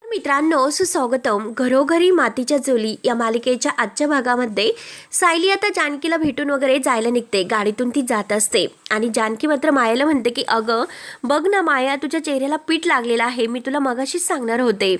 मित्रांनो, सुस्वागतम. घरोघरी मातीच्या चुली या मालिकेच्या आजच्या भागामध्ये सायली आता जानकीला भेटून वगैरे जायला निघते. गाडीतून ती जात असते आणि जानकी मात्र मायाला म्हणते की अगं बघ ना माया, तुझ्या चेहऱ्याला पीठ लागलेला आहे, मी तुला मगाशीच सांगणार होते.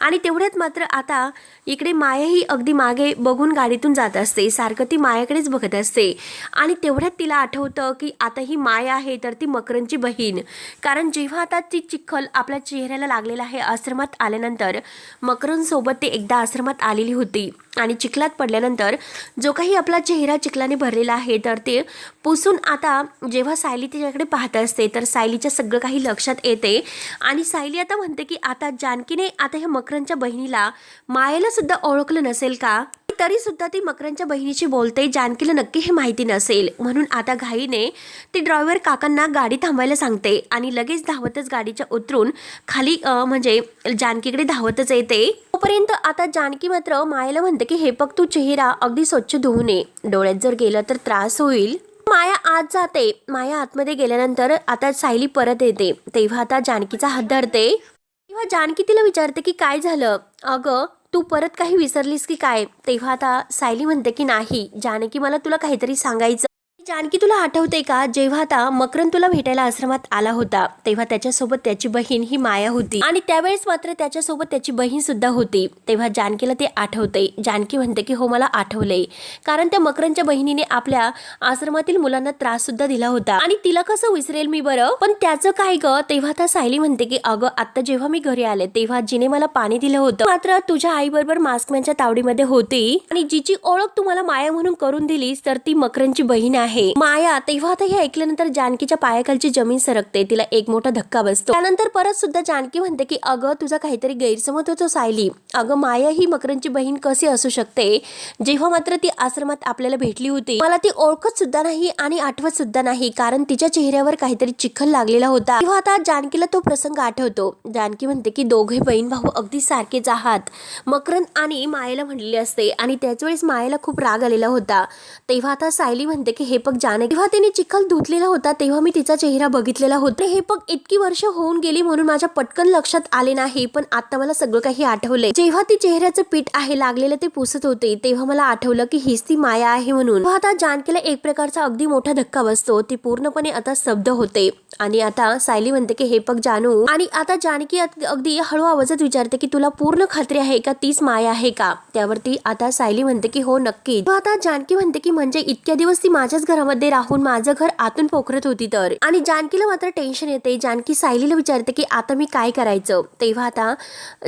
आणि तेवढ्यात मात्र आता इकडे माया ही अगदी मागे बघून गाडीतून जात असते. सारखं ती मायाकडेच बघत असते आणि तेवढ्यात तिला आठवतं की आता ही माया आहे तर ती मकरनची बहीण. कारण जेव्हा आता ती चिखल आपल्या चेहऱ्याला लागलेला आहे आश्रमात आल्यानंतर, मकरनसोबत ती एकदा आश्रमात आलेली होती आणि चिखलात पडल्यानंतर जो काही आपला चेहरा चिखलाने भरलेला आहे तर ते पुसून आता जेव्हा सायली तिच्याकडे पाहत असते तर सायलीच्या सगळं काही लक्षात येते. आणि सायली आता म्हणते की आता जानकीने आता ह्या मकरनच्या बहिणीला मायेला सुद्धा ओळखलं नसेल का, तरी सुद्धा ती मकरनच्या बहिणीशी बोलते. जानकीला नक्की हे माहिती नसेल म्हणून आता घाईने ती ड्रायव्हर काकांना गाडी थांबायला सांगते आणि लगेच धावतच गाडीच्या उतरून खाली म्हणजे जानकीकडे धावतच येते. तोपर्यंत आता जानकी मात्र मायेला म्हणते की हे बघ, तू चेहरा अगदी स्वच्छ धुवून ये, डोळ्यात जर गेलं तर त्रास होईल. माया आत जाते. माया आतमध्ये गेल्यानंतर आता सायली परत येते. तेव्हा आता जानकीचा हात धरते. तेव्हा जानकी तिला विचारते की काय झालं अगं, तू परत काही विसरलीस की काय. तेव्हा आता सायली म्हणते की नाही जानकी, मला तुला काहीतरी सांगायचं. जानकी, तुला आठवते का जेव्हा आता मकरन तुला भेटायला आश्रमात आला होता तेव्हा त्याच्यासोबत त्याची बहीण ही माया होती आणि त्यावेळेस मात्र त्याच्यासोबत त्याची बहीण सुद्धा होती. तेव्हा जानकीला ते आठवते. जानकी म्हणते की हो मला आठवले, कारण त्या मकरनच्या बहिणीने आपल्या आश्रमातील मुलांना त्रास सुद्धा दिला होता आणि तिला कसं विसरेल मी बरं. पण त्याचं काय ग. तेव्हा आता सायली म्हणते की अगं आता जेव्हा मी घरी आले तेव्हा जिने मला पाणी दिलं होतं मात्र तुझ्या आई बरोबर मास्कमॅनच्या तावडीमध्ये होती आणि जिची ओळख तुम्हाला माया म्हणून करून दिलीस तर ती मकरनची बहीण आहे माया. तेव्हा आता हे ऐकल्यानंतर जानकीच्या पायाखालची जमीन सरकते. तिला एक मोठा धक्का बसतो. त्यानंतर परत सुद्धा जानकी म्हणते की अगं तुझा काहीतरी गैरसमज होतो सायली. अगं माया ही मकरनची बहीण कशी असू शकते, जेव्हा मात्र ती आश्रमात आपल्याला भेटली होती मला ती ओळखत सुद्धा नाही आणि आठवत सुद्धा नाही, कारण तिच्या चेहऱ्यावर काहीतरी चिखल लागलेला होता. तेव्हा आता जानकीला तो प्रसंग आठवतो. जानकी म्हणते की दोघे बहीण भाऊ अगदी सारखेच आहात, मकरन आणि मायेला म्हणलेले असते आणि त्याच वेळेस मायेला खूप राग आलेला होता. तेव्हा आता सायली म्हणते की हे बघ जानकी, जेव्हा तिने चिखल धुतलेला होता तेव्हा मी तिचा चेहरा बघितलेला होता. हे बघ इतकी वर्ष होऊन गेली म्हणून माझ्या पटकन लक्षात आले नाही, पण आता मला सगळं काही आठवलंय. जेव्हा ती चेहऱ्याचं पीठ आहे लागलेलं ते पुसत होते तेव्हा मला आठवलं की हीच ती माया आहे म्हणून. आता जानकीला एक प्रकारचा अगदी मोठा धक्का बसतो. ती पूर्णपणे आता स्तब्ध होते आणि आता सायली म्हणते की हे बघ जानू, आणि आता जानकी अगदी हळू आवाजात विचारते की तुला पूर्ण खात्री आहे का तीच माया आहे का. त्यावरती आता सायली म्हणते की हो नक्की. आता जानकी म्हणते की म्हणजे इतक्या दिवस ती माझ्याच घरामध्ये राहून माझं घर आतून पोखरत होती तर. आणि जानकीला मात्र टेन्शन येते. जानकी सायलीला विचारते की आता मी काय करायचं. तेव्हा आता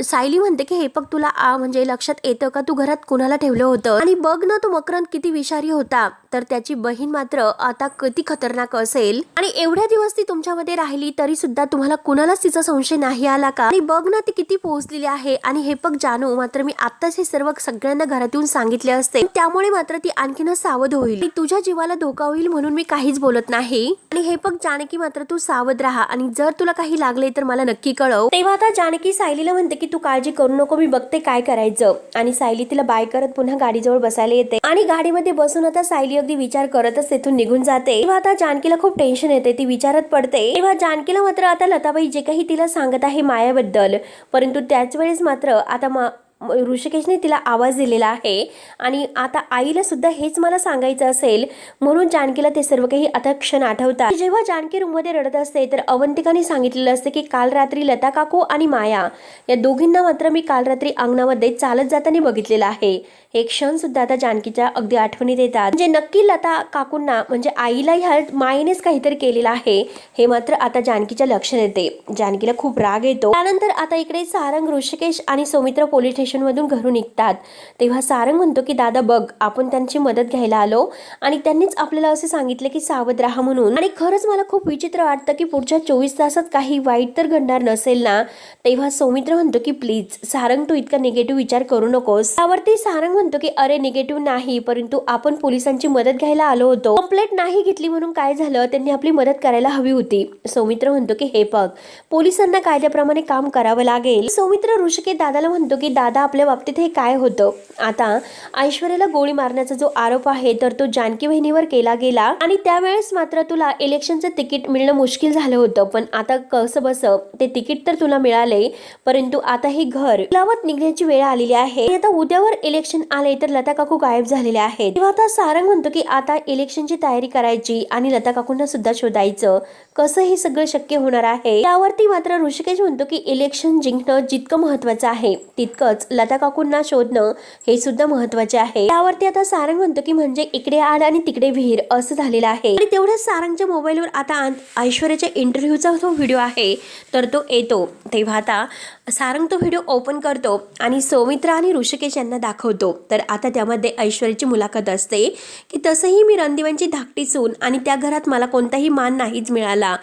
सायली म्हणते की हे बघ तुला म्हणजे लक्षात येतं का तू घरात कुणाला ठेवलं होतं, आणि बघ ना तो मकरन किती विषारी होता, तर त्याची बहीण मात्र आता किती खतरनाक असेल. आणि एवढ्या दिवस ती तुमच्यामध्ये राहिली तरी सुद्धा तुम्हाला कुणालाच तिचा संशय नाही आला का. आणि बघ ना ती किती पोहोचलेली आहे. आणि हे बघ जानू, मात्र मी आत्ताच हे सर्व सगळ्यांना घरात येऊन सांगितले असते, त्यामुळे मात्र ती आणखीनच सावध होईल. तुझ्या जीवाला धोका होईल म्हणून मी काहीच बोलत नाही. आणि हे बघ जानकी, मात्र तू सावध राहा आणि जर तुला काही लागले तर मला नक्की कळव. तेव्हा आता जानकी सायलीला म्हणते की तू काळजी करू नको, मी बघते काय करायचं. आणि सायली तिला बाय करत पुन्हा गाडीजवळ बसायला येते आणि गाडीमध्ये बसून आता सायली अगदी विचार करतच तेथून निघून जाते. तेव्हा आता जानकीला खूप टेन्शन येते. ती विचारत पडते. तेव्हा जानकीला मात्र आता लताबाई जे काही तिला सांगत आहे मायाबद्दल, परंतु त्याच वेळेस मात्र आता ऋषिकेशने तिला आवाज दिलेला आहे आणि आता आईला सुद्धा हेच मला सांगायचं असेल म्हणून जानकीला ते सर्व काही आता क्षण आठवतात. जेव्हा जानकी रूम मध्ये रडत असते तर अवंतिकाने सांगितलेलं असते की काल रात्री लता काकू आणि माया या दोघींना मात्र मी काल रात्री अंगणामध्ये चालत जाताना बघितलेलं आहे. हे क्षण सुद्धा आता जानकीच्या अगदी आठवणीत येतात. म्हणजे नक्की लता काकूंना म्हणजे आईला ह्या मायेनेच काहीतरी केलेलं आहे हे मात्र आता जानकीच्या लक्षात येते. जानकीला खूप राग येतो. त्यानंतर आता इकडे सारंग, ऋषिकेश आणि सौमित्र पोलीस स्टेशन मधून घरून निघतात. तेव्हा सारंग म्हणतो की दादा बघ, आपण त्यांची मदत घ्यायला आलो आणि त्यांनीच आपल्याला असे सांगितले की सावध राहा म्हणून. आणि खरंच मला खूप विचित्र वाटतं की पुढच्या 24 तासात काही वाईट तर घडणार नसेल ना. तेव्हा सौमित्र म्हणतो की प्लीज सारंग, तू इतका निगेटिव्ह विचार करू नकोस. त्यावरती सारंग म्हणतो की अरे निगेटिव्ह नाही, परंतु आपण पोलिसांची मदत घ्यायला आलो होतो. कंप्लेंट नाही घेतली म्हणून काय झालं, त्यांनी आपली मदत करायला हवी होती. सौमित्र म्हणतो की हे बघ, पोलिसांना कायद्याप्रमाणे काम करावं लागेल. सौमित्र ऋषिकेश दादाला म्हणतो की दादा दादा आपल्या बाबतीत हे काय होतं। आता ऐश्वर्याला गोळी मारण्याचा जो आरोप आहे तर तो जानकी वहिनीवर केला गेला आणि त्यावेळेस मात्र तुला इलेक्शनचं तिकीट मिळणं मुश्किल झालं होतं, पण आता कसं बस ते तिकीट तर तुला मिळाले, परंतु आता हे घर लावत निघण्याची वेळ आलेली आहे। आता उद्यावर इलेक्शन आले तर लता काकू गायब झालेले आहेत। तेव्हा आता सारंग म्हणतो की आता इलेक्शनची तयारी करायची आणि लता काकूंना सुद्धा शोधायचं, कसं हे सगळं शक्य होणार आहे। त्यावरती मात्र ऋषिकेश म्हणतो की इलेक्शन जिंकणं जितकं महत्वाचं आहे तितकंच लता काकूंना शोधणं हे सुद्धा महत्वाचे आहे। त्यावरती आता सारंग म्हणतो की म्हणजे इकडे आड आणि तिकडे विहीर असं झालेलं आहे। आणि तेवढ्या सारंगच्या मोबाईलवर आता ऐश्वर्याच्या इंटरव्ह्यूचा जो व्हिडिओ आहे तर तो येतो। तेव्हा आता सारंग तो व्हिडिओ ओपन करतो आणि सौमित्रा आणि ऋषिकेश यांना दाखवतो। तर आता त्यामध्ये ऐश्वर्याची मुलाखत असते की तसंही मी रणदिव्यांची धाकटी सून आणि त्या घरात मला कोणताही मान नाहीच मिळाला।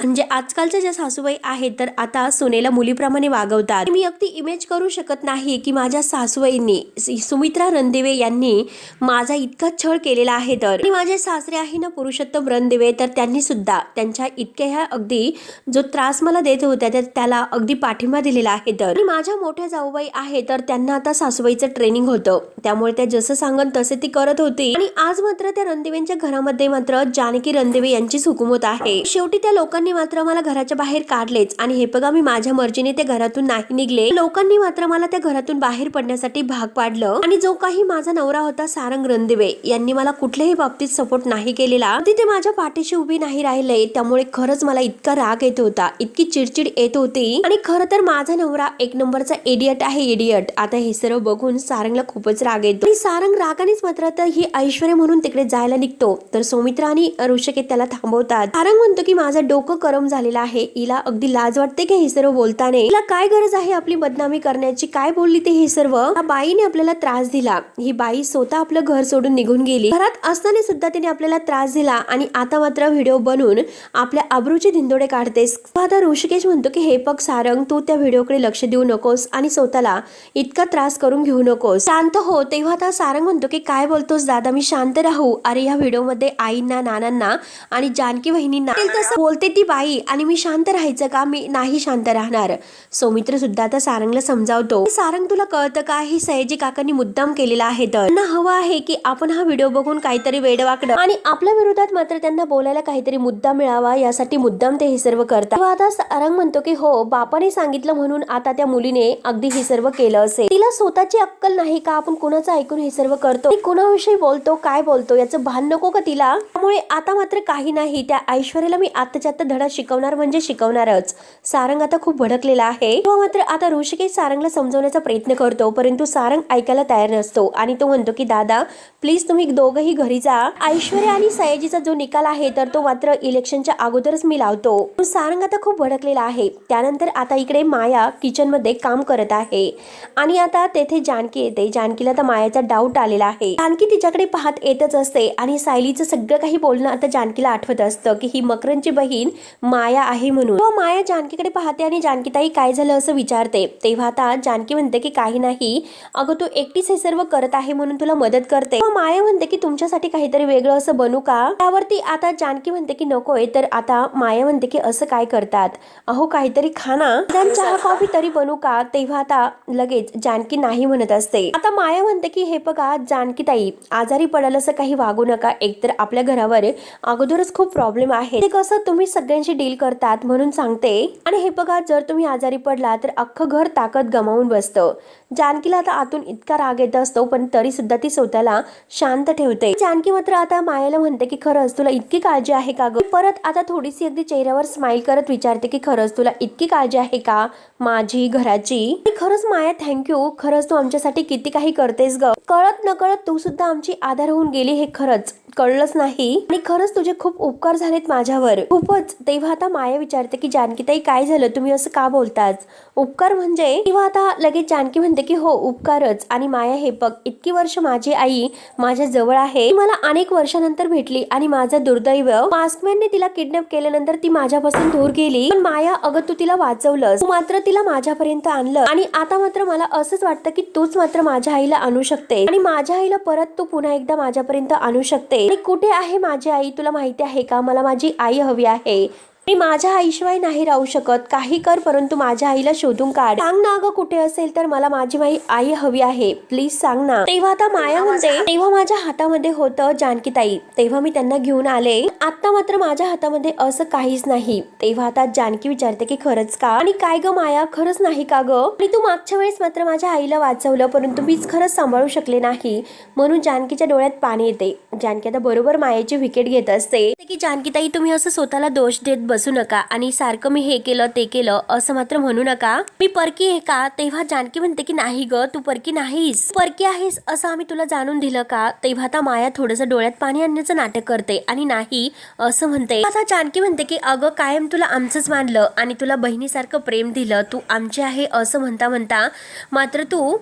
म्हणजे आजकालच्या ज्या सासूबाई आहेत तर आता सुनेला मुलीप्रमाणे वागवतात। मी अगदी इमेज करू शकत नाही की माझ्या सासूबाईंनी सुमित्रा रणदिवे यांनी माझा इतका छळ केलेला आहे। तर आणि माझे सासरे आहे ना पुरुषोत्तम रणदिवे, तर त्यांनी सुद्धा त्यांच्या इतक्या ह्या अगदी जो त्रास मला देत होत्या त्याला अगदी पाठिंबा दिलेला आहे। तर आणि माझ्या मोठ्या जाऊबाई आहे तर त्यांना आता सासूबाईचं ट्रेनिंग होतं, त्यामुळे त्या जसं सांगन तसे ती करत होती। आणि आज मात्र त्या रणदिवेंच्या घरामध्ये मात्र जानकी रणदिवे यांचीच हुकूमत आहे। शेवटी त्या लोकांनी मात्र मला घराच्या बाहेर काढलेच आणि हे बघा मी माझ्या मर्जीने त्या घरातून नाही निघले, लोकांनी मात्र मला त्या घरातून बाहेर पडण्यासाठी भाग पाडलं। आणि जो काही माझा नवरा होता सारंग रणदिवे यांनी मला कुठल्याही बाबतीत सपोर्ट नाही केलेला, ते माझ्या पाठीशी उभी नाही राहिले। त्यामुळे खरंच मला इतका राग येत होता, इतकी चिडचिड येत होती। आणि खरं तर माझा नवरा एक नंबरचा इडियट आहे, इडियट। आता हे सर्व बघून सारंगला खूपच राग येतो आणि सारंग रागानेच मात्र तर ही ऐश्वर्या म्हणून तिकडे जायला निघतो, तर सौमित्रा आणि ऋषिकेश त्याला थांबवतात। सारंग म्हणतो की माझं डोकं गरम झालेलं आहे, हिला अगदी लाज वाटते की हे सर्व बोलताना, हिला काय गरज आहे आपली बदनामी करण्याची, काय बोलली ते हे सर्व, या बाईने आपल्याला त्रास दिला, ही बाई स्वतः आपलं घर सोडून निघून गेली, घरात असताना सुद्धा तिने आपल्याला त्रास दिला आणि आता मात्र व्हिडिओ बनवून आपल्या आबरूचे धिंदोडे काढतेस। आता ऋषिकेश म्हणतो की हे बघ सारंग, तू त्या व्हिडिओकडे लक्ष देऊ नकोस आणि स्वतःला इतका त्रास करून घेऊ नकोस, शांत हो। तेव्हा आता सारंग म्हणतो की काय बोलतोस दादा, मी शांत राहू? अरे या व्हिडिओमध्ये आईंना, नानांना आणि जानकी वहिनींना तसं बोलते ती बाई आणि मी शांत राहायचं का? मी नाही शांत राहणार। सौमित्र सुद्धा आता सारंगला समजावतो, सारंग तुला कळतं का, हे सयाजी काकांनी मुद्दाम केलेला आहे, तर त्यांना हवं आहे की आपण हा व्हिडिओ बघून काहीतरी वेडवाकडं आणि आपल्या विरोधात मात्र त्यांना बोलायला काहीतरी मुद्दा मिळावा यासाठी मुद्दाम ते हे सर्व करतात। तेव्हा आता सारंग म्हणतो की हो बापाने सांगितलं म्हणून आता त्या मुलीने अगदी हे सर्व केलं असेल, तिला स्वतःची अक्कल नाही का, आपण कुणाचं ऐकून हे सर्व करतो, कुणाविषयी बोलतो, काय बोलतो याचं भान नको का तिला? त्यामुळे आता मात्र काही नाही, त्या ऐश्वर्याला मी आत्ताच्या आत्ता धडा शिकवणार म्हणजे शिकवणारच। सारंग आता खूप भडकलेला आहे। तो मात्र आता ऋषिकेश सारंगला समजवण्याचा प्रयत्न करतो, परंतु सारंग ऐकायला तयार नसतो आणि तो म्हणतो की दादा प्लीज तुम्ही दोघंही घरी जा, ऐश्वर्या आणि सयाजीचा जो निकाल आहे तर तो मात्र इलेक्शनच्या अगोदरच मी लावतो। सारंग आता खूप भडकलेला आहे। त्यानंतर आता इकडे माया किचन मध्ये काम करत आहे आणि आता तेथे जानकी येते। जानकीला आता मायाचा डाऊट आलेला आहे, जानकी तिच्याकडे पाहत येतच असते आणि सायलीचं सगळं काही बोलणं आता जानकीला आठवत असतं की ही मकरनची बहीण माया आहे म्हणून। तो माया जानकीकडे पाहते आणि जानकीताई काय झालं असं विचारते। तेव्हा आता जानकी म्हणते की काही नाही अगं, तू एकटीच हे सर्व करत आहे म्हणून तुला मदत करते। माया म्हणते की तुमच्यासाठी काहीतरी वेगळं असं बनू का? त्यावरती आता जानकी म्हणते की नकोय, तर आता माया म्हणते की असं काय करतात, अहो काहीतरी खा ना, चहा कॉफी तरी बनू का? तेव्हा आता लगेच जानकी नाही म्हणत असते। आता माया म्हणते की हे बघा जानकीताई, आजारी पडाल असं काही वागू नका, एकतर आपल्या घरावर अगोदरच खूप प्रॉब्लेम आहे, ते कसं तुम्ही सगळ्यांशी डील करतात म्हणून सांगते, आणि हे बघा जर तुम्ही आजारी पडला तर अख्खं घर ताकद गमावून बसतं। जानकीला आता आतून इतका राग येत असतो पण तरी सुद्धा ती स्वतःला शांत ठेवते। जानकी मात्र आता मायाला म्हणते की खरंच तुला इतकी काळजी आहे का ग? परत आता थोडीशी अगदी चेहऱ्यावर स्माइल करत विचारते की खरंच तुला इतकी काळजी आहे का माझी, घराची? खरंच माया थँक्यू, खरंच तू आमच्यासाठी किती काही करतेस ग, कळत नकळत तू सुद्धा आमची आधार होऊन गेली, हे खरंच कळलंच नाही आणि खरंच तुझे खूप उपकार झालेत माझ्यावर, खूपच। तेव्हा आता माया विचारते की जानकीताई काय झालं, तुम्ही असं का बोलताच, उपकार म्हणजे? तेव्हा आता लगेच जानकी म्हणते की हो उपकारच। आणि माया हे बघ, इतकी वर्ष माझी आई माझ्या जवळ आहे, मला अनेक वर्षानंतर भेटली आणि माझं दुर्दैव मास्कमॅनने तिला किडनॅप केल्यानंतर ती माझ्यापासून दूर गेली, पण माया अगं तू तिला वाचवलंस, तू मात्र तिला माझ्यापर्यंत आणलं आणि आता मात्र मला असंच वाटतं की तूच मात्र माझ्या आईला आणू शकते आणि माझ्या आईला परत तू पुन्हा एकदा माझ्यापर्यंत आणू शकते। कुठे आहे माझी आई तुला माहिती आहे का? मला माझी आई हवी आहे, मी माझ्या आईशिवाय नाही राहू शकत. काही कर परंतु माझ्या आईला शोधून काढ. सांग ना अगं कुठे असेल तर मला माझी आई हवी आहे. प्लीज सांग ना. तेव्हा आता माया म्हणते तेव्हा माझ्या हातामध्ये होतं जानकीताई. तेव्हा मी त्यांना घेऊन आले. आता मात्र माझ्या हातामध्ये असं काहीच नाही. तेव्हा आता जानकी विचारते की खरंच का? आणि काय ग माया खरंच नाही का ग? आणि तू मागच्या वेळेस मात्र माझ्या आईला वाचवलं परंतु मीच खरंच सांभाळू शकले नाही म्हणून जानकीच्या डोळ्यात पाणी येते. जानकी आता बरोबर मायाची विकेट घेत असते की जानकीताई तुम्ही असं स्वतःला दोष देत बसू नका आणि सारखं मी हे केलं ते केलं असं मात्र म्हणू नका. मी परकी आहे का? तेव्हा जानकी म्हणते की नाही ग तू परकी नाहीस. परकी आहेस असं आम्ही तुला जाणून दिलं का? तेव्हा आता माया थोडंसं डोळ्यात पाणी आणण्याचं नाटक करते आणि नाही असं म्हणते. आता जानकी म्हणते की अगं कायम तुला आमचंच मानलं आणि तुला बहिणीसारखं प्रेम दिलं. तू आमची आहे असं म्हणता म्हणता मात्र तू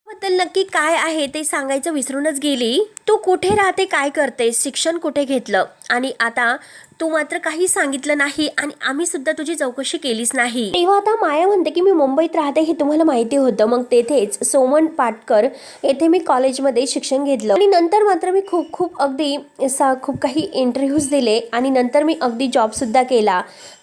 बद्दल नक्की काय आहे ते सांगायचं विसरूनच गेली. तू कुठे राहते, काय करते, शिक्षण कुठे घेतलं आणि आता तू मात्र काही सांगितलं नाही आणि आम्ही सुद्धा तुझी चौकशी केलीच नाही. तेव्हा आता माया म्हणते की मी मुंबईत राहते हे तुम्हाला माहिती होतं. मग तेथेच सोमन पाटकर येथे मी कॉलेजमध्ये शिक्षण घेतलं आणि नंतर मात्र मी खूप अगदी खूप काही इंटरव्ह्यूज दिले आणि नंतर मी अगदी जॉब सुद्धा केला.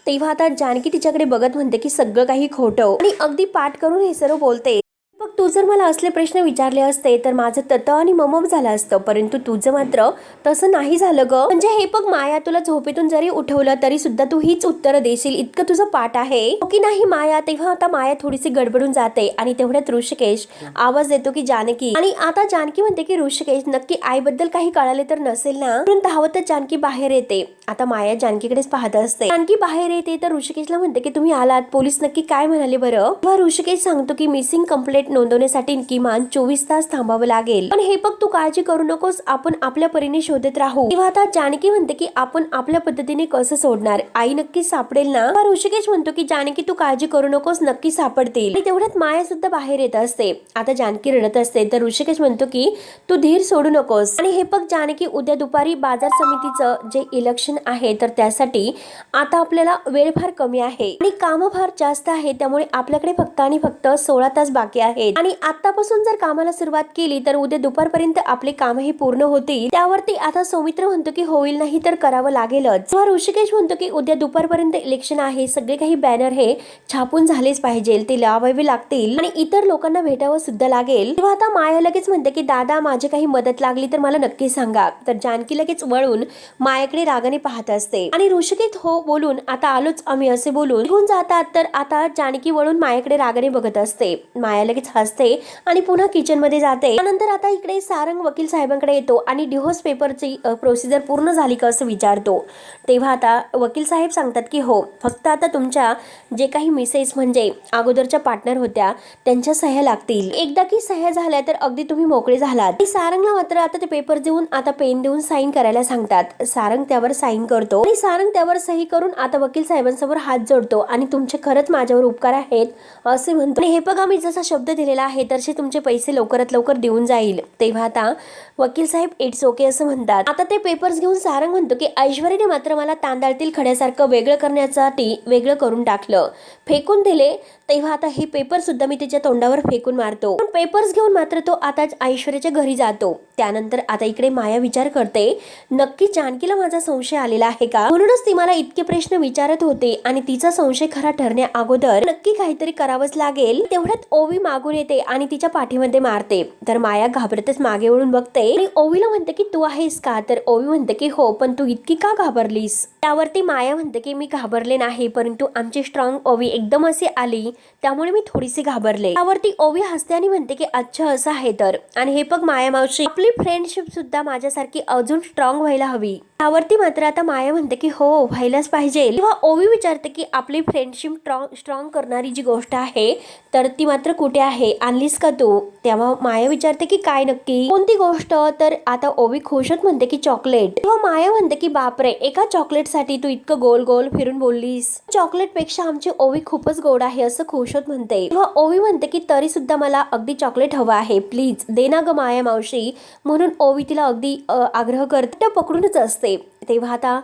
तेव्हा आता जानकी तिच्याकडे बघत म्हणते की सगळं काही खोटं आणि अगदी पाठ करून हे सर्व बोलते. मग तू जर मला असले प्रश्न विचारले असते तर माझं तत आणि ममम झालं असतं परंतु तुझं मात्र तसं नाही झालं ग. म्हणजे हे बघ माया तुला झोपेतून जरी उठवलं तरी सुद्धा तू हीच उत्तरं देशील इतकं तुझं पाठ आहे हो की नाही माया? तेव्हा आता माया थोडीशी गडबडून जाते आणि तेवढ्यात ऋषिकेश आवाज देतो की जानकी. आणि आता जानकी म्हणते की ऋषिकेश नक्की आईबद्दल काही कळाले तर नसेल ना? म्हणून धावतच जानकी बाहेर येते. आता माया जानकीकडेच पाहत असते. जानकी बाहेर येते तर ऋषिकेशला म्हणते की तुम्ही आलात, पोलीस नक्की काय म्हणाले बरं? तेव्हा ऋषिकेश सांगतो की मिसिंग कंप्लेंट नोंदवण्यासाठी किमान 24 तास थांबावं लागेल. पण हे बघ तू काळजी करू नकोस, आपण आपल्या परीने शोधत राहू. तेव्हा आता जानकी म्हणते की आपण आपल्या पद्धतीने कसं सोडणार, आई नक्की सापडेल ना? ऋषिकेश म्हणतो की जानकी तू काळजी करू नकोस, नक्की सापडतील. आणि तेवढ्यात माया सुद्धा बाहेर येत असते. आता जानकी रडत असते तर ऋषिकेश म्हणतो की तू धीर सोडू नकोस. आणि हे बघ जानकी उद्या दुपारी बाजार समितीचं जे इलेक्शन आहे तर त्यासाठी आता आपल्याला वेळ फार कमी आहे आणि काम फार जास्त आहे त्यामुळे आपल्याकडे फक्त आणि फक्त 16 तास बाकी आहेत आणि आतापासून जर कामाला सुरुवात केली तर उद्या दुपारपर्यंत आपले कामही पूर्ण होतील. त्यावरती आता सौमित्र म्हणतो की होईल नाही तर करावं लागेलच. ऋषिकेश म्हणतो की उद्या दुपारपर्यंत इलेक्शन आहे, सगळे काही बॅनर हे छापून झालेच पाहिजे, ते लावावे लागतील आणि इतर लोकांना भेटावं सुद्धा लागेल. तेव्हा आता माया लगेच म्हणते की दादा माझी काही मदत लागली तर मला नक्की सांगा. तर जानकी लगेच वळून मायाकडे रागाने पाहत असते आणि ऋषिकेश हो बोलून आता आलोच आम्ही असे बोलून निघून जातात. तर आता जानकी वळून मायाकडे रागाने बघत असते. माया लगेच हसते आणि पुन्हा किचन मध्ये जाते. त्यानंतर आता इकडे सारंग वकील साहेबांकडे येतो आणि डिव्होर्स पेपरची प्रोसिजर पूर्ण झाली का असं विचारतो. तेव्हा आता वकील साहेब सांगतात की हो, फक्त आता तुमच्या जे काही मिसेस म्हणजे अगोदरच्या पार्टनर होत्या त्यांच्या सह्या लागतील. एकदा की सह्या झाल्या तर अगदी तुम्ही मोकळे झालात. आणि सारंगला मात्र आता ते पेपर देऊन आता पेन देऊन साईन करायला सांगतात. सारंग त्यावर साईन करतो आणि सारंग त्यावर सही करून आता वकील साहेबांसमोर हात जोडतो आणि तुमचे खरंच माझ्यावर उपकार आहेत असे म्हणतो. आणि हे बघा मी जसा शब्द दिलेला आहे तसे तुमचे पैसे लवकरात लवकर देऊन जाईल. तेव्हा आता वकील साहेब इट्स ओके असं म्हणतात. आता ते पेपर्स घेऊन सारंग म्हणतो की ऐश्वर्याने मात्र मला तांदळातील खड्यासारखं वेगळं करण्यासाठी वेगळं करून टाकलं, फेकून दिले. तेव्हा आता हे पेपर सुद्धा मी तिच्या तोंडावर फेकून मारतो. पण पेपर्स घेऊन मात्र तो आता ऐश्वर्याच्या घरी जातो. त्यानंतर आता इकडे माया विचार करते नक्की जानकीला माझा संशय आलेला आहे का, म्हणूनच ती मला इतके प्रश्न विचारत होते आणि तिचा संशय खरा ठरण्या अगोदर नक्की काहीतरी करावंच लागेल. तेवढ्यात ओवी मागून येते आणि तिच्या पाठीमध्ये मारते. तर माया घाबरतच मागे वळून बघते आणि ओवीला म्हणते की तू आहेस का? तर ओवी म्हणते की हो, पण तू इतकी का घाबरलीस? त्यावरती माया म्हणते की मी घाबरले नाही परंतु आमची स्ट्रॉंग ओवी एकदम अशी आली त्यामुळे मी थोडीशी घाबरले. त्यावरती ओवी हसते आणि म्हणते की अच्छा असं आहे तर. आणि हे बघ माया मावशी, आपली फ्रेंडशिप सुद्धा माझ्यासारखी अजून स्ट्रॉंग व्हायला हवी. त्यावरती मात्र आता माया म्हणते की हो व्हायलाच पाहिजे. तेव्हा ओवी विचारते की आपली फ्रेंडशिप स्ट्रॉंग करणारी जी गोष्ट आहे तर ती मात्र कुठे आहे, आणलीस का तू? तेव्हा माया विचारते की काय नक्की, कोणती गोष्ट? तर आता ओवी खुशच म्हणते की चॉकलेट. तेव्हा माया म्हणते की बापरे, एका चॉकलेट साठी तू इतकं गोल गोल फिरून बोललीस. चॉकलेट पेक्षा आमची ओवी खूपच गोड आहे असं खुशत म्हणते. तेव्हा ओवी म्हणते की तरी सुद्धा मला अगदी चॉकलेट हवं आहे, प्लीज दे ना ग माया मावशी. म्हणून ओवी तिला अगदी आग्रह करते, पकडूनच असते. तेव्हा आता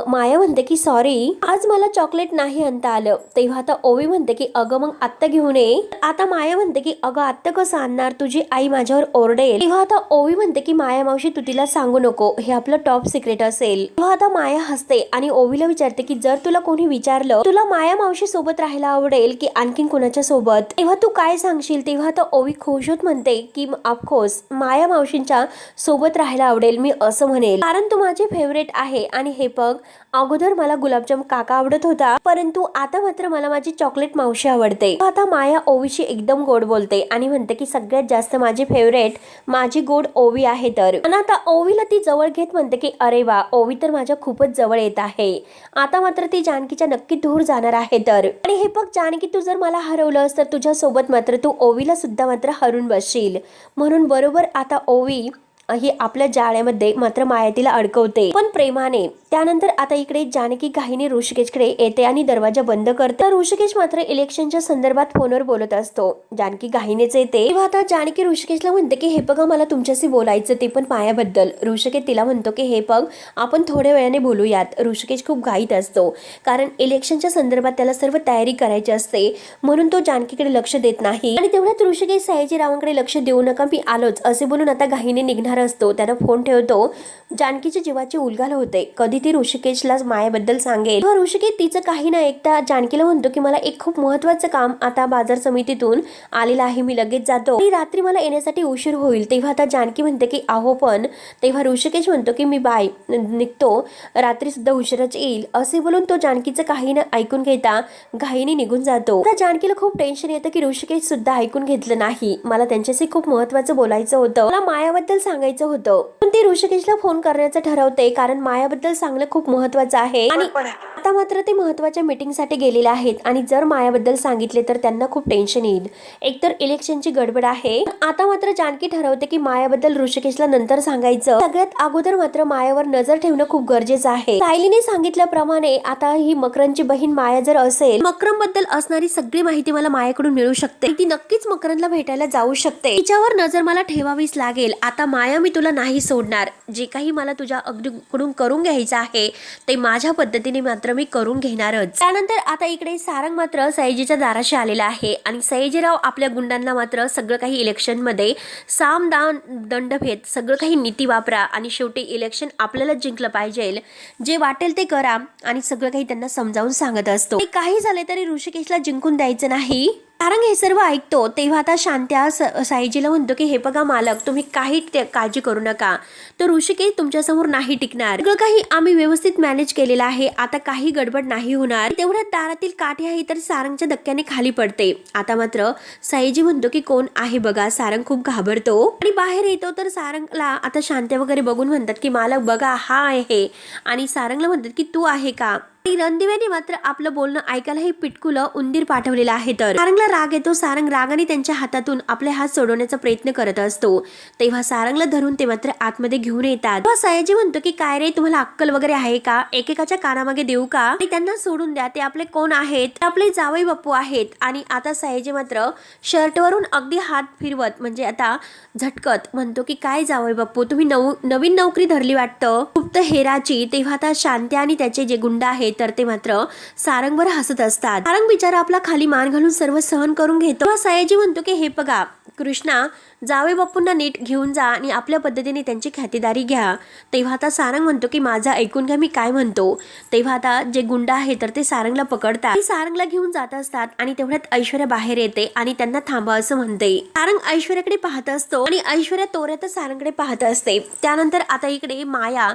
माया म्हणते की सॉरी, आज मला चॉकलेट नाही आणता आलं. तेव्हा आता ओवी म्हणते की अगं मग आत्ता घेऊन ये. आता माया म्हणते की अगं आत्ता कसं आणणार, तुझी आई माझ्यावर ओरडेल. तेव्हा आता ओवी म्हणते की माया मावशी तू तिला सांगू नको, हे आपलं टॉप सिक्रेट असेल. तेव्हा आता माया हसते आणि ओवीला विचारते की जर तुला कोणी विचारलं तुला माया मावशी सोबत राहायला आवडेल की आणखीन कोणाच्या सोबत, तेव्हा तू काय सांगशील. तेव्हा आता ओवी खुश होत म्हणते की ऑफकोर्स माया मावशींच्या सोबत राहायला आवडेल, मी असं म्हणेल, कारण तू माझे फेवरेट आहे. आणि हे बघ, अगोदर मला गुलाबजाम काका आवडत होता, परंतु आता मात्र मला माझी चॉकलेट मावशी आवडते. आता माया ओवीशी एकदम गोड बोलते आणि म्हणते की सगळ्यात जास्त माझी फेवरेट माझी गोड ओवी आहे. तर आता ओवीला ती जवळ घेत म्हणते की अरे वा, ओवी तर माझ्या खूपच जवळ येत आहे. आता मात्र ती जानकीच्या नक्की दूर जाणार आहे. तर आणि हे बघ जानकी, तू जर मला हरवलंस तर तुझ्या सोबत मात्र तू ओवीला सुद्धा मात्र हरून बसशील. म्हणून बरोबर आता ओवी ही आपल्या जाळ्यामध्ये मात्र माया तिला अडकवते, पण प्रेमाने. त्यानंतर आता इकडे जानकी घाईने ऋषिकेशकडे येते आणि दरवाजा बंद करते. तर ऋषिकेश मात्र इलेक्शनच्या संदर्भात फोनवर बोलत असतो. जानकी घाईनेच येते. तेव्हा आता जानकी ऋषिकेशला म्हणते की हे बघा, मला तुमच्याशी बोलायचं, ते पण मायाबद्दल. ऋषिकेश तिला म्हणतो की हे बघ, आपण थोड्या वेळाने बोलूयात. ऋषिकेश खूप घाईत असतो, कारण इलेक्शनच्या संदर्भात त्याला सर्व तयारी करायची असते, म्हणून तो जानकीकडे लक्ष देत नाही. आणि तेवढ्यात ऋषिकेश सयाजीरावांकडे लक्ष देऊ नका, मी आलोच असे बोलून आता घाईने निघणार असतो. त्याला फोन ठेवतो. जानकीच्या जीवाची उलघाल होते, कधी ती ऋषिकेशला मायाबद्दल सांगेल. ऋषिकेश तिचं काही न ऐकता जानकीला म्हणतो की मला एक खूप महत्वाचं काम आता बाजार समितीतून आलेलं आहे, मी लगेच जातो आणि रात्री मला येण्यासाठी उशीर होईल. तेव्हा आता जानकी म्हणते की आहो पण. तेव्हा ऋषिकेश म्हणतो की मी बाय निघतो, रात्री सुद्धा उशीरच येईल असे बोलून तो जानकीचं काही न ऐकून घेता घाईने निघून जातो. आता जानकीला खूप टेन्शन येतं की ऋषिकेश सुद्धा ऐकून घेतलं नाही, मला त्यांच्याशी खूप महत्वाचं बोलायचं होतं, मला मायाबद्दल सांगायचं होतं. पण ती ऋषिकेशला फोन करण्याचं ठरवते, कारण मायाबद्दल सांगणं खूप महत्वाचं आहे. आणि आता मात्र ते महत्वाच्या मीटिंग साठी गेलेले आहेत आणि जर मायाबद्दल सांगितले तर त्यांना खूप टेन्शन येईल. एकतर इलेक्शनची गडबड आहे. आता मात्र जानकी ठरवते की मायाबद्दल ऋषिकेशला नंतर सांगायचं, सगळ्यात अगोदर मात्र मायावर नजर ठेवणं खूप गरजेचं आहे. सायलीने सांगितल्याप्रमाणे आता ही मकरनची बहीण माया जर असेल, मकरन बद्दल असणारी सगळी माहिती मला मायाकडून मिळू शकते, ती नक्कीच मकरनला भेटायला जाऊ शकते, तिच्यावर नजर मला ठेवावीच लागेल. आता माया, मी तुला नाही सोडणार, जे काही मला तुझ्या अगदीकडून करून घ्यायचं आहे ते माझ्या पद्धतीने मात्र मी करून घेणारच. त्यानंतर आता इकडे सारंग मात्र सयाजीच्या दाराशी आलेला आहे आणि सयाजीराव आपल्या गुंडांना मात्र सगळं काही इलेक्शन मध्ये साम दान दंडभेद सगळं काही नीती वापरा आणि शेवटी इलेक्शन आपल्याला जिंकलं पाहिजे, जे वाटेल ते करा आणि सगळं काही त्यांना समजावून सांगत असतो. काही झाले तरी ऋषिकेशला जिंकून द्यायचं नाही. सारंग हे सर्व ऐकतो. तेव्हा आता शांत्या साईजीला म्हणतो की हे बघा मालक, तुम्ही काही काळजी करू नका, तो ऋषिकेश तुमच्यासमोर नाही टिकणार, सगळं काही आम्ही व्यवस्थित मॅनेज केलेलं आहे, आता काही गडबड नाही होणार. तेवढ्या दारातील काठी आहे तर सारंगच्या धक्क्याने खाली पडते. आता मात्र साईजी म्हणतो की कोण आहे बघा. सारंग खूप घाबरतो आणि बाहेर येतो. तर सारंगला आता शांत्या वगैरे बघून म्हणतात की मालक बघा हा आहे, आणि सारंगला म्हणतात की तू आहे का. रणदिव्याने मात्र आपलं बोलणं ऐकायला हे पिटकुलं उंदीर पाठवलेलं आहे. तर सारंगला राग येतो. सारंग रागाने त्यांच्या हातातून आपले हात सोडवण्याचा प्रयत्न करत असतो. तेव्हा सारंगला धरून ते मात्र आतमध्ये घेऊन येतात. तेव्हा सयाजी म्हणतो की काय रे, तुम्हाला अक्कल वगैरे आहे का, एकेकाच्या कानामागे देऊ का, आणि त्यांना सोडून द्या, ते आपले कोण आहेत, ते आपले जावई बापू आहेत. आणि आता सयाजी मात्र शर्टवरून अगदी हात फिरवत म्हणजे आता झटकत म्हणतो की काय जावई बापू, तुम्ही नवीन नोकरी धरली वाटतं गुप्त हेराची. तेव्हा आता शांती आणि त्याचे जे गुंड आहेत तर ते मात्र सारंगवर हसत असतात. सारंग बिचारा आपला खाली मान घालून सर्व सहन करून घेतो. सयाजी म्हणतो की हे बघा कृष्णा, जावे बापूंना नीट घेऊन जा आणि आपल्या पद्धतीने त्यांची खातेदारी घ्या. तेव्हा आता सारंग म्हणतो की माझा ऐकून घ्या मी काय म्हणतो. तेव्हा आता जे गुंड आहे तर ते सारंगला पकडतात, सारंगला घेऊन जात असतात आणि तेवढ्यात ऐश्वर्या बाहेर येते आणि त्यांना थांबा असं म्हणते. सारंग ऐश्वर्याकडे पाहत असतो आणि ऐश्वर्या तोऱ्यातच सारंगकडे पाहत असते. त्यानंतर आता इकडे माया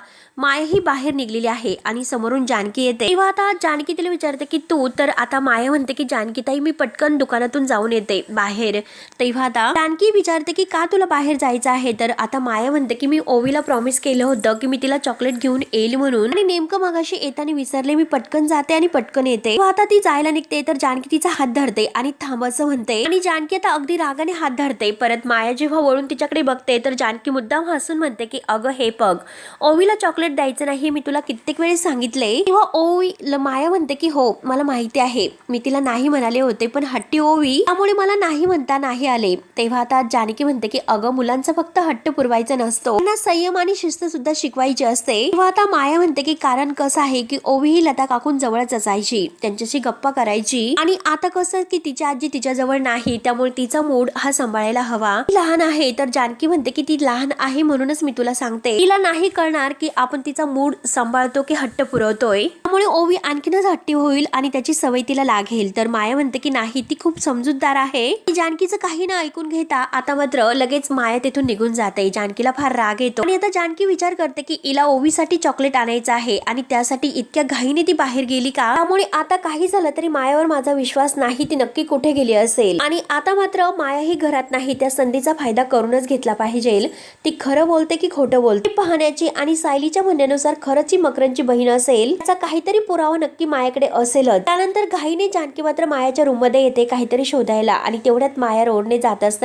ही बाहेर निघलेली आहे आणि समोरून जानकी येते. तेव्हा आता जानकी तिला विचारते की तू, तर आता माया म्हणते की जानकी ताई मी पटकन दुकानातून जाऊन येते बाहेर. तेव्हा आता जानकी विचारते की का तुला बाहेर जायचं आहे. तर आता माया म्हणते की मी ओवीला प्रॉमिस केलं होतं की मी तिला चॉकलेट घेऊन येईल म्हणून, आणि नेमकं मगाशी येताना विसरले, मी पटकन जाते आणि पटकन येते. आता ती जायला निघते तर जानकी तिचा हात धरते आणि थांब असं म्हणते आणि जानकी आता अगदी रागाने हात धरते. परत माया जेव्हा वळून तिच्याकडे बघते तर जानकी मुद्दाम हसून म्हणते की अगं हे बघ, ओवीला चॉकलेट द्यायचं नाही, मी तुला कित्येक वेळेस सांगितले. तेव्हा ओवी माया म्हणते की हो मला माहिती आहे, मी तिला नाही म्हणाले होते, पण हट्टी ओवी त्यामुळे मला नाही म्हणता नाही आले. तेव्हा आता जानकी म्हणते की अगं मुलांचा फक्त हट्ट पुरवायचा नसतो, त्यांना संयम आणि शिस्त सुद्धा शिकवायची असते. तेव्हा आता माया म्हणते की कारण कसं आहे की ओवी ही लता काकून जवळच असायची, त्यांच्याशी गप्पा करायची आणि आता कसं की तिची आजी तिच्याजवळ नाही, त्यामुळे तिचा मूड हा सांभाळायला हवा. ती लहान आहे तर जानकी म्हणते की ती लहान आहे म्हणूनच मी तुला सांगते, तिला नाही कळणार की आपण तिचा मूड सांभाळतो की हट्ट पुरवतोय, त्यामुळे ओवी आणखीनच हट्टी होईल आणि त्याची सवय तिला लागेल. तर माया म्हणते की नाही, ती खूप समजूतदार आहे. जानकीचं काही न ऐकून घेता आता मात्र लगेच माया तिथून निघून जाते. जानकीला फार राग येतो आणि आता जानकी विचार करते की हिला ओवीसाठी चॉकलेट आणायचं आहे आणि त्यासाठी इतक्या घाईने ती बाहेर गेली का, त्यामुळे आता काही झालं तरी मायावर माझा विश्वास नाही, ती नक्की कुठे गेली असेल. आणि आता मात्र माया ही घरात नाही, त्या संधीचा फायदा करूनच घेतला पाहिजे. ती खरं बोलते की खोटं बोलते पाहण्याची आणि सायलीच्या म्हणण्यानुसार खरंच ही मकरनची बहीण असेल, त्याचा काहीतरी पुरावा नक्की मायाकडे असेलच. त्यानंतर घाईने जानकी मात्र मायाच्या रूम मध्ये येते काहीतरी शोधायला आणि तेवढ्यात माया रोडने जात असताना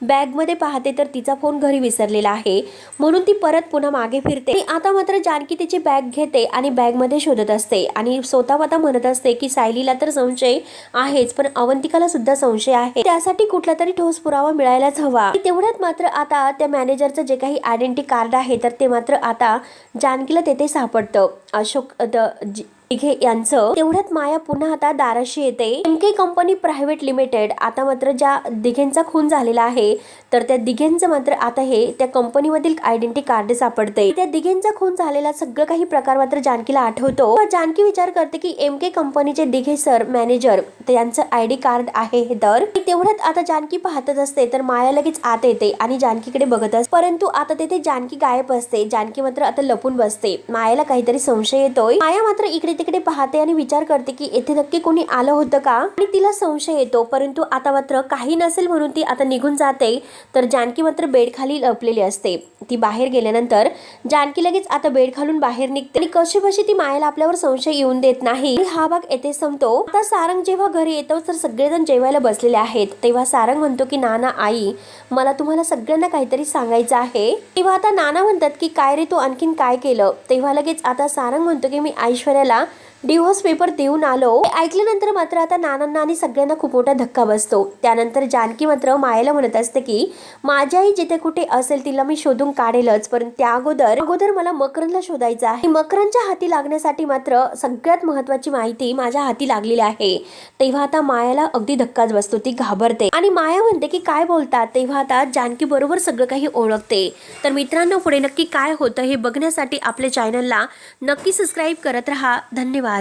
बॅग मध्ये पाहते तर तिचा फोन घरी विसरलेला आहे, म्हणून ती परत पुन्हा मागे फिरते. आता मात्र जानकी तिची बॅग घेते आणि बॅग मध्ये शोधत असते आणि स्वतः म्हणत असते की सायलीला तर संशय आहेच, पण अवंतिकाला सुद्धा संशय आहे, त्यासाठी कुठला तरी ठोस पुरावा मिळायलाच हवा. तेवढ्यात मात्र आता त्या मॅनेजरचं जे काही आयडेंटिटी कार्ड आहे तर ते मात्र आता जानकीला तेथे सापडतं. अशोक दिघे यांचं. तेवढ्यात माया पुन्हा आता दाराशी येते. MK company private limited. आता मात्र ज्या दिघेंचा खून झालेला आहे तर त्या दिघेंचं मात्र आता हे त्या कंपनीमधील आयडेंटिटी कार्ड सापडते. त्या दिघेंचा खून झालेला सगळं काही प्रकार मात्र जानकीला आठवतो. जानकी विचार करते की एमके कंपनीचे दिघे सर मॅनेजर त्यांचं आयडी कार्ड आहे हे. तर तेवढ्यात आता जानकी पाहतच असते तर माया लगेच आत येते आणि जानकीकडे बघत असते, परंतु आता तेथे जानकी गायब असते. जानकी मात्र आता लपून बसते. मायाला काहीतरी संशय येतोय. माया मात्र इकडे तिकडे पाहते आणि विचार करते की येथे नक्की कोणी आलं होतं का, आणि तिला संशय येतो, परंतु आता मात्र काही नसेल म्हणून ती आता निघून जाते. तर जानकी मात्र बेड खाली लपलेली असते. ती बाहेर गेल्यानंतर जानकी लगेच आता बेड खालून बाहेर निघते आणि कशीबशी ती मायाला आपल्यावर संशय येऊन देत नाही. हा भाग येथे संपतो. आता सारंग जेव्हा घरी येतो तर सगळेजण जेवायला बसलेले आहेत. तेव्हा सारंग म्हणतो की नाना आई, मला तुम्हाला सगळ्यांना काहीतरी सांगायचं आहे. तेव्हा आता नाना म्हणतात की काय रे तू आणखीन काय केलं. तेव्हा लगेच आता सारंग म्हणतो की मी ऐश्वर्याला डिव्होर्स पेपर देऊन आलो. ऐकल्यानंतर मात्र आता नानांना आणि सगळ्यांना खूप मोठा धक्का बसतो. त्यानंतर जानकी मात्र मायेला म्हणत असते की माझी आई जिथे कुठे असेल तिला मी शोधून काढेलच, पण त्या अगोदर मला मकरनला शोधायचं आहे. मकरनच्या हाती लागण्यासाठी मात्र सगळ्यात महत्वाची माहिती माझ्या हाती लागलेली आहे. तेव्हा आता मायाला अगदी धक्काच बसतो. ती घाबरते आणि माया म्हणते की काय बोलतात. तेव्हा आता जानकी बरोबर सगळं काही ओळखते. तर मित्रांनो, पुढे नक्की काय होतं हे बघण्यासाठी आपल्या चॅनलला नक्की सबस्क्राईब करत राहा. धन्यवाद.